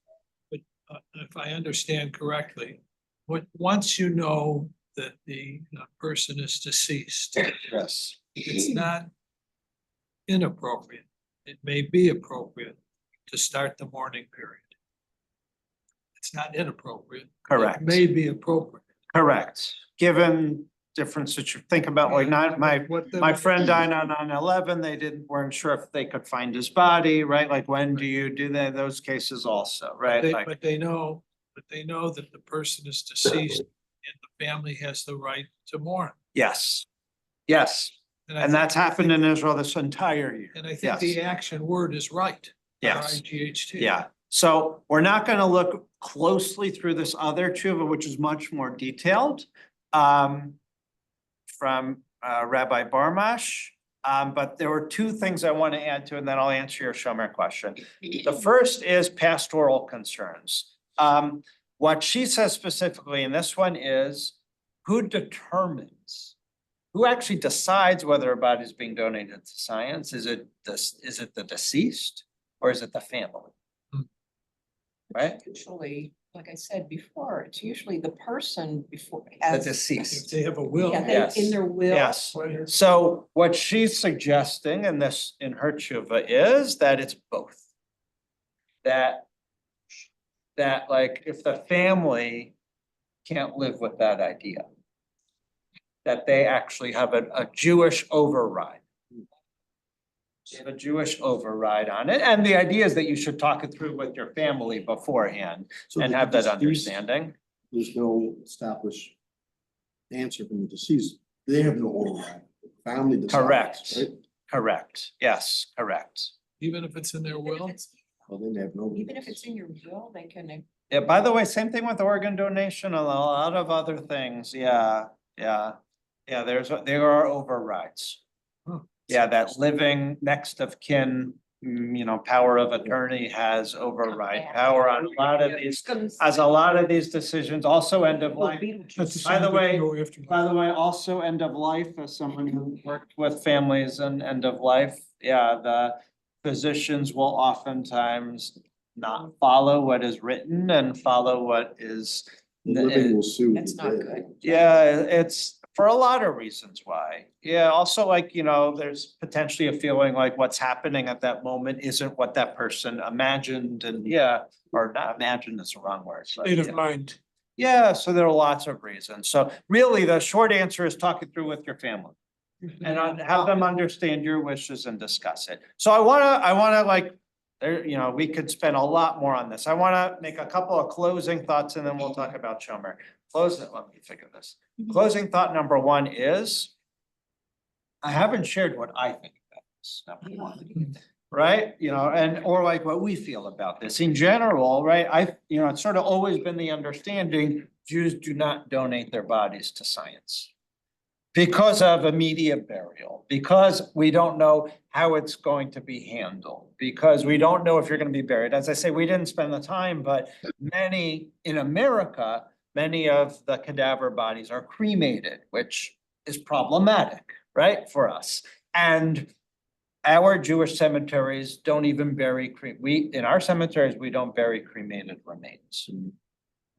if I understand correctly, once you know that the person is deceased, Yes. it's not inappropriate. It may be appropriate to start the mourning period. It's not inappropriate. Correct. It may be appropriate. Correct. Given different situation. Think about like not my friend died on 9/11, they weren't sure if they could find his body, right? Like when do you do that? Those cases also, right? Like, But they know that the person is deceased and the family has the right to mourn. yes, yes. I And think- that's happened in Israel this entire year. And I think Yes. the action word is right. Yes. RIGHT. Yeah, so we're not gonna look closely through this other tshuva, which is much more detailed. From Rabbi Barmash. But there were two things I want to add to, and then I'll answer your Shomer question. The first is pastoral concerns. What she says specifically in this one is who determines, who actually decides whether a body is being donated to science? Is it the deceased or is it the family? Right? Usually, like I said before, it's usually the person before The has. If deceased. they have a will. Yeah, Yes. they, in their will. Yes. So what she's suggesting in her tshuva is that it's both. That like if the family can't live with that idea, that they actually have a Jewish override. They have a Jewish override on it, and the idea is that you should talk it through with your family beforehand So and the have that deceased- understanding. There's no established answer from the deceased. They have no override. Family decides, Correct. right? Correct, yes, correct. Even if it's in their Even if will. it's- Well, then they have no. Even if it's in your will, they can. Yeah, by the way, same thing with organ donation, a lot of other things, yeah. Yeah, there are overrides. Yeah, that living next of kin, power of attorney has override power on a lot of these, as a lot of these decisions, also end of life. By the way, also end of life, as someone who worked with families and end of life, yeah, the physicians will oftentimes not follow what is written and follow what is. The living will sue. That's the not dead. good. Yeah, it's for a lot of reasons why. Yeah, also like, there's potentially a feeling like what's happening at that moment isn't what that person imagined and or not imagined is the wrong word. but State of yeah. mind. Yeah, so there are lots of reasons. So really, the short answer is talk it through with your family. And have them understand your wishes and discuss it. So I wanna like, we could spend a lot more on this. I wanna make a couple of closing thoughts and then we'll talk about Shomer. Let me think of this. Closing thought number one is, I haven't shared what I think about this, number one. Right, or like what we feel about this in general, right? It's sort of always been the understanding, Jews do not donate their bodies to science. Because of immediate burial, because we don't know how it's going to be handled, because we don't know if you're gonna be buried. As I say, we didn't spend the time, but in America, many of the cadaver bodies are cremated, which is problematic, right, for us. And our Jewish cemeteries don't even bury in our cemeteries, we don't bury cremated remains.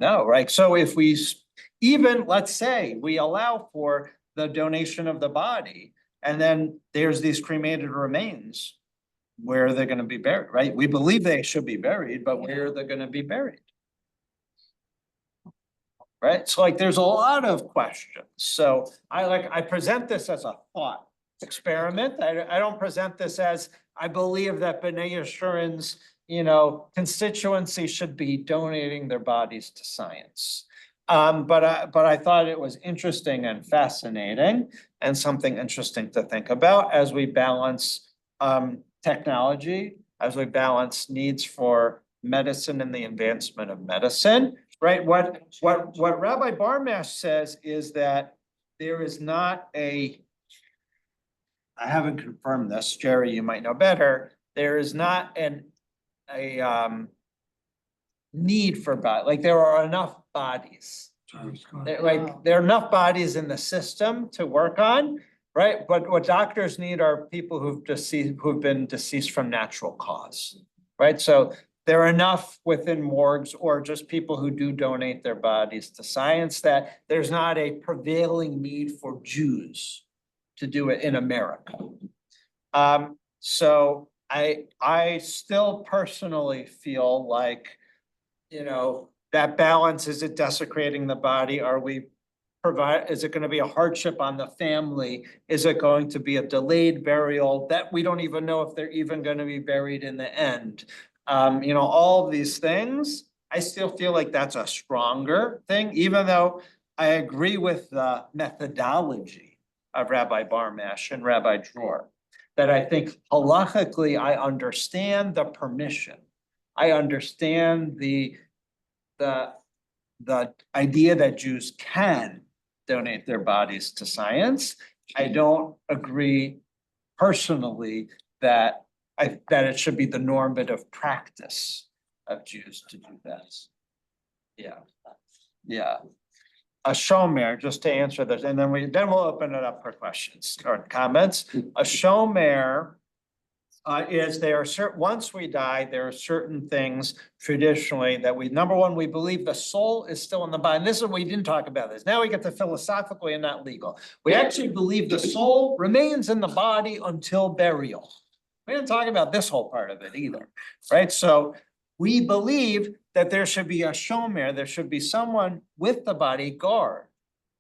No, right? So if we even, let's say, we allow for the donation of the body, and then there's these cremated remains, where are they gonna be buried, right? We believe they should be buried, but where are they gonna be buried? Right, so like, there's a lot of questions, so I present this as a thought experiment, I don't present this as, I believe that B'nai Yeshurun's, constituency should be donating their bodies to science. But I thought it was interesting and fascinating and something interesting to think about as we balance technology, as we balance needs for medicine and the advancement of medicine, right? What Rabbi Barmash says is that there is not I haven't confirmed this, Jerry, you might know better, there is not a need for like there are enough bodies. There are enough bodies in the system to work on, right? But what doctors need are people who've been deceased from natural cause, right? So there are enough within morgues or just people who do donate their bodies to science that there's not a prevailing need for Jews to do it in America. So I still personally feel like, that balance, is it desecrating the body? Are we is it gonna be a hardship on the family? Is it going to be a delayed burial that we don't even know if they're even gonna be buried in the end? All of these things, I still feel like that's a stronger thing, even though I agree with the methodology of Rabbi Barmesh and Rabbi Dror. That I think halachically, I understand the permission. I understand the idea that Jews can donate their bodies to science. I don't agree personally that it should be the normative practice of Jews to do this. Yeah. A shomer, just to answer this, and then we'll open it up for questions or comments. A shomer is once we die, there are certain things traditionally that number one, we believe the soul is still in the body. And this is what we didn't talk about this. Now we get to philosophically and not legal. We actually believe the soul remains in the body until burial. We didn't talk about this whole part of it either, right? So we believe that there should be a shomer, there should be someone with the body, guard,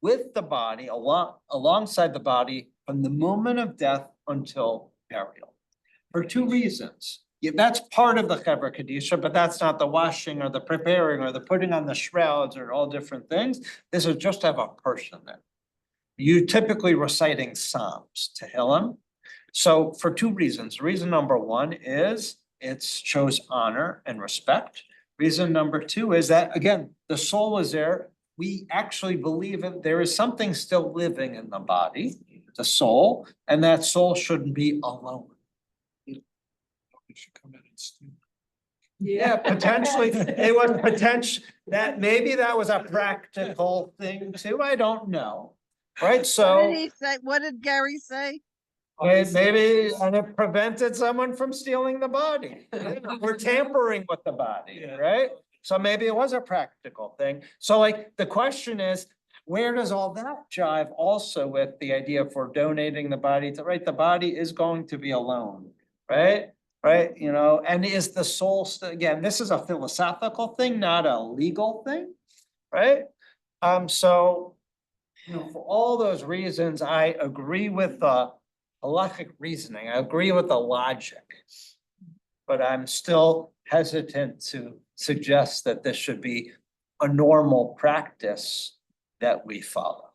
with the body, alongside the body from the moment of death until burial. For two reasons. That's part of the Chevra Kadisha, but that's not the washing or the preparing or the putting on the shrouds or all different things. This is just to have a person there. You typically reciting Psalms, Tehillim. So for two reasons. Reason number one is it shows honor and respect. Reason number two is that, again, the soul is there. We actually believe that there is something still living in the body, the soul, and that soul shouldn't be alone. Yeah, potentially, it was potential, maybe that was a practical thing too, I don't know, right? What So. did he say? What did Gary say? Maybe, and it prevented someone from stealing the body. We're tampering with the body, right? So maybe it was a practical thing. So like, the question is, where does all that jive also with the idea for donating the body to, right? The body is going to be alone, right? Right, and is the soul again, this is a philosophical thing, not a legal thing, right? So, for all those reasons, I agree with the halachic reasoning. I agree with the logic. But I'm still hesitant to suggest that this should be a normal practice that we follow.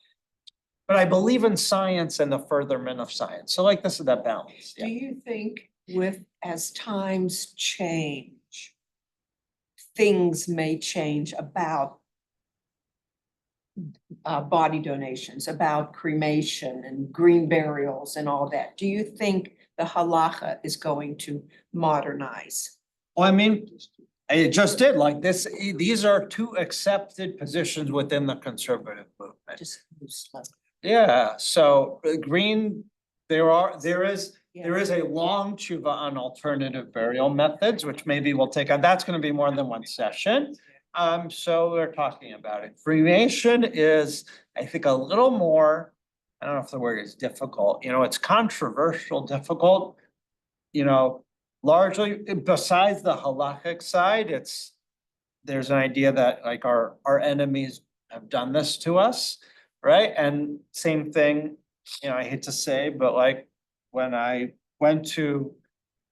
But I believe in science and the furtherment of science. So like this is that balance. Do you think as times change, things may change about body donations, about cremation and green burials and all that? Do you think the halacha is going to modernize? Well, I mean, it just did like this. These are two accepted positions within the conservative movement. Just loosely. Yeah, so green, there is a long tshuva on alternative burial methods, which maybe we'll take on. That's going to be more than one session. So we're talking about it. Cremation is, I think, a little more, I don't know if the word is difficult, it's controversial, difficult, largely besides the halachic side, there's an idea that like our enemies have done this to us, right? And same thing, I hate to say, but like when I went to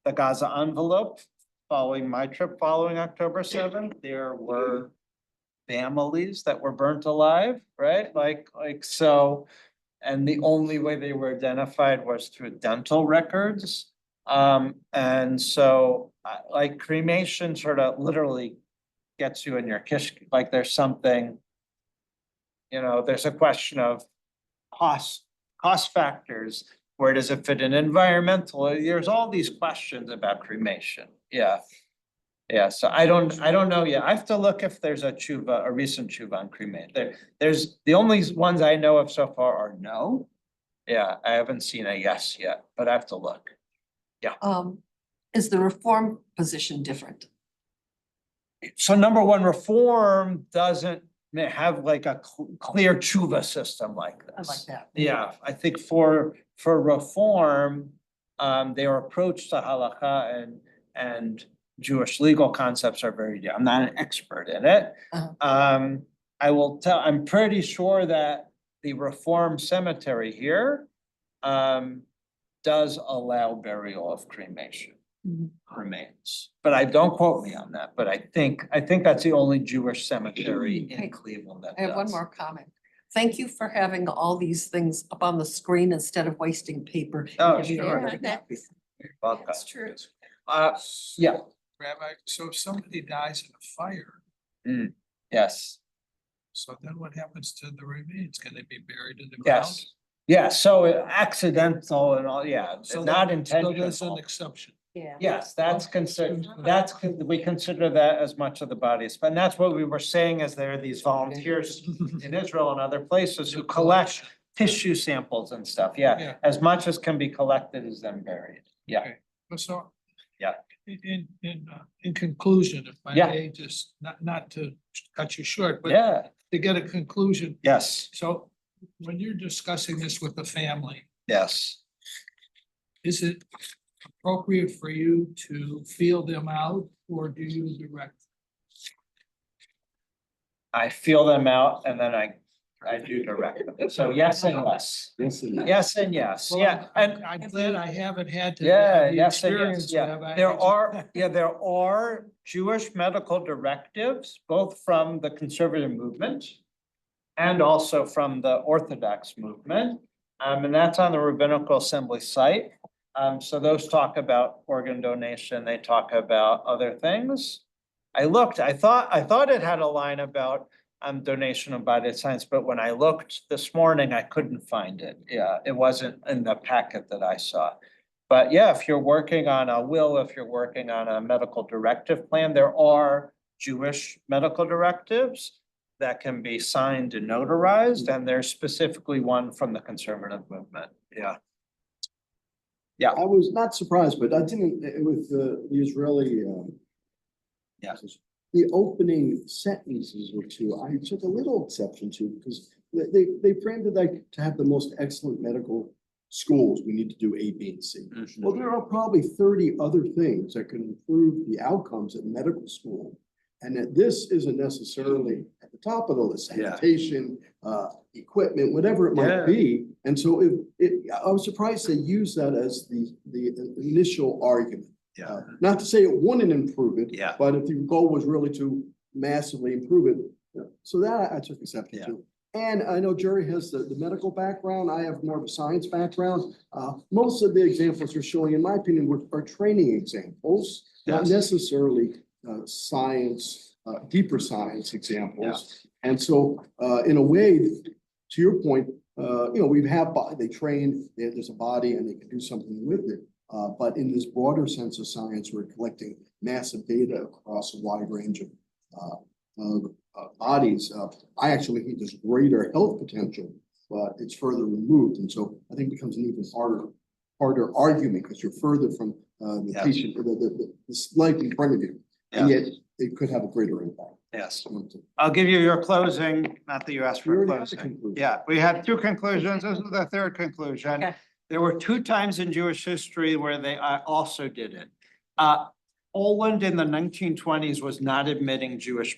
the Gaza envelope, following my trip following October 7th, there were families that were burnt alive, right? Like so, and the only way they were identified was through dental records. And so like cremation sort of literally gets you in your kish, like there's something, there's a question of cost factors. Where does it fit in environmental? There's all these questions about cremation. Yeah. So I don't know yet. I have to look if there's a recent tshuva on cremation. There's the only ones I know of so far are no. Yeah, I haven't seen a yes yet, but I have to look. Yeah. Is the reform position different? So number one, reform doesn't have like a clear tshuva system like this. I like that. Yeah, I think for reform, their approach to halakha and Jewish legal concepts are I'm not an expert in it. Uh-huh. I'm pretty sure that the Reform Cemetery here does allow burial of cremation remains. But I don't quote me on that, but I think that's the only Jewish cemetery in Cleveland that I have one does. more comment. Thank you for having all these things up on the screen instead of wasting paper. Oh, Giving sure. everybody copies. Welcome. That's true. Yeah, Rabbi, so if somebody dies in a fire, yes, so then what happens to the remains? Can they be buried in the ground? yes. Yeah, so accidental and all, yeah, So not that- So there's an intentional. exception. Yeah. Yes, that's considered, we consider that as much of the bodies, but that's what we were saying is there are these volunteers in Israel and other places who collect tissue samples and stuff, Yeah. yeah, as much as can be collected is then buried, yeah. Okay. So. Yeah. In conclusion, if I Yeah. may, just not to cut you short, but Yeah, to get a conclusion. yes, So when you're discussing this with the family, yes. is it appropriate for you to feel them out or do you direct? I feel them out and then I do direct them, so yes and yes, yes and yes, Well, yeah, and I'm glad I haven't had to. yeah, have the yes and experience, yes, yeah. Rabbi. There I just- are, there are Jewish medical directives, both from the conservative movement and also from the Orthodox movement. And that's on the Rabbinical Assembly site. So those talk about organ donation, they talk about other things. I looked, I thought it had a line about donation of body science, but when I looked this morning, I couldn't find it. Yeah, it wasn't in the packet that I saw. But yeah, if you're working on a will, if you're working on a medical directive plan, there are Jewish medical directives that can be signed and notarized, and there's specifically one from the conservative movement. Yeah. Yeah. I was not surprised, but I didn't, with the Israeli, Yeah. the opening sentences or two, I took a little exception to, because they framed it like to have the most excellent medical schools, we need to do A, B, and C. Well, there are probably 30 other things that can improve the outcomes at medical school. And that this isn't necessarily at the top of the list, Yeah. sanitation, equipment, whatever it Yeah. might be. And so I was surprised they used that as the initial argument. Yeah. Not to say it wouldn't improve it. Yeah. But if the goal was really to massively improve it, so that I took exception Yeah. to. And I know Jerry has the medical background. I have more of a science background. Most of the examples you're showing, in my opinion, are training examples, not Yes. necessarily science, deeper science examples. And so in a way, to your point, we have, they train, there's a body and they can do something with it. But in this broader sense of science, we're collecting massive data across a wide range of bodies. I actually think there's greater health potential, but it's further removed. And so I think it becomes an even harder argument because you're further from the Yes. patient, the life in front of you. And Yeah. yet it could have a greater impact. Yes. I'll give you your closing, not that you asked We for a already had the closing. conclusion. Yeah, we had two conclusions. This is the third conclusion. Okay. There were two times in Jewish history where they also did it. Poland in the 1920s was not admitting Jewish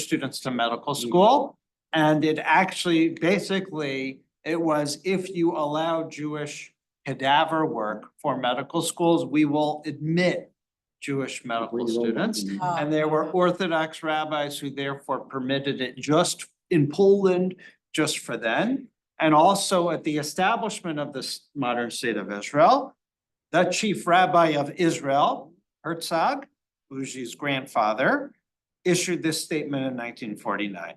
students to medical school. And it actually, basically, it was if you allow Jewish cadaver work for medical schools, we will admit Jewish medical students. And there were Orthodox rabbis who therefore permitted it just in Poland, just for then. And also at the establishment of this modern state of Israel, the chief rabbi of Israel, Herzog, Uzi's grandfather, issued this statement in 1949.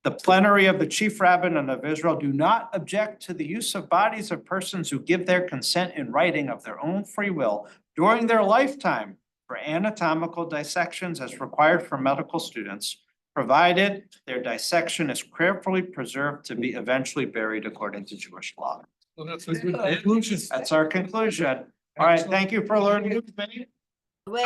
The plenary of the chief rabbin of Israel do not object to the use of bodies of persons who give their consent in writing of their own free will during their lifetime for anatomical dissections as required for medical students, provided their dissection is carefully preserved to be eventually buried according to Jewish law. Well, that's a good conclusion. That's our conclusion. All right, thank you for learning with me. Wait.